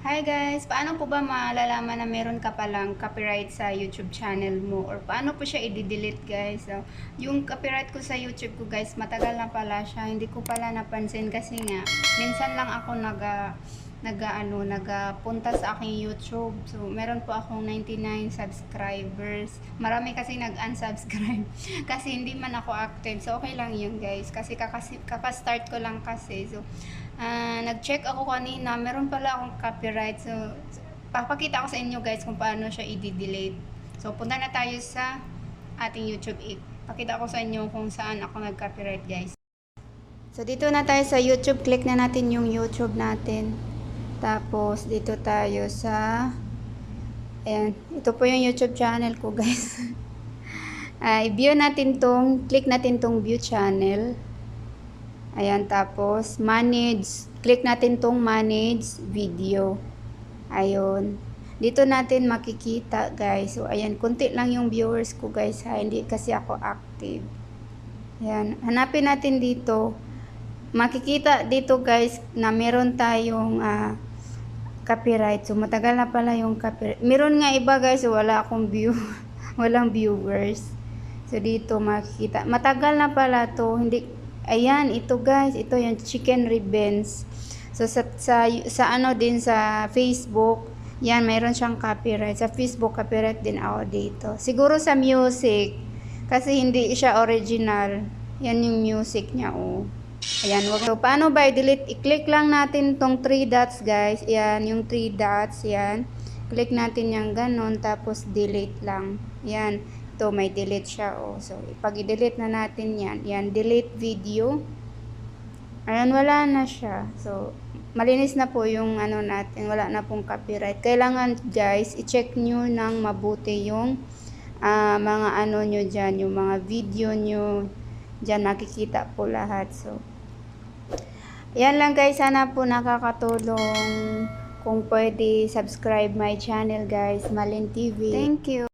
Hi guys! Paano po ba malalaman na meron ka palang copyright sa YouTube channel mo? Or paano po siya i-delete guys? So, yung copyright ko sa YouTube ko guys, matagal na pala siya. Hindi ko pala napansin kasi nga, minsan lang ako nagapunta sa aking YouTube. So, meron po akong 99 subscribers. Marami kasi nag-unsubscribe kasi hindi man ako active. So, okay lang yun guys. Kasi kakastart ko lang kasi. So, nag-check ako kanina, meron pala akong copyright. So, papakita ko sa inyo guys kung paano siya i-delete. So, punta na tayo sa ating YouTube. Pakita ko sa inyo kung saan ako nag-copyright guys. So, dito na tayo sa YouTube. Click na natin yung YouTube natin. Tapos, dito tayo sa ayan. Ito po yung YouTube channel ko guys. I-view natin click natin tong view channel. Ayan, tapos manage, click natin tong manage video. Ayun. Dito natin makikita, guys. So, ayan, konti lang yung viewers ko, guys, ha. Hindi kasi ako active. Ayan, hanapin natin dito. Makikita dito, guys, na meron tayong copyright. So, matagal na pala yung copyright. Meron nga iba, guys, so wala akong view. Walang viewers. So, dito makikita. Matagal na pala to. Hindi. Ayan, ito guys, ito yung chicken ribbons. So sa ano din sa Facebook, yan mayroon siyang copyright. Sa Facebook copyright din ako dito. Siguro sa music kasi hindi siya original. Yan yung music niya, oh. Ayan, wag. So paano ba i-delete? I-click lang natin tong 3 dots, guys. Ayan, yung 3 dots, yan. Click natin yung ganon tapos delete lang. Yan. Ito, may delete siya, oh. So, pag i-delete na natin yan, delete video. Ayan, wala na siya. So, malinis na po yung ano natin, wala na pong copyright. Kailangan, guys, i-check nyo ng mabuti yung mga ano nyo dyan, yung mga video nyo. Dyan, makikita po lahat. So, yan lang guys, sana po nakakatulong. Kung pwede, subscribe my channel, guys, Malin TV. Thank you.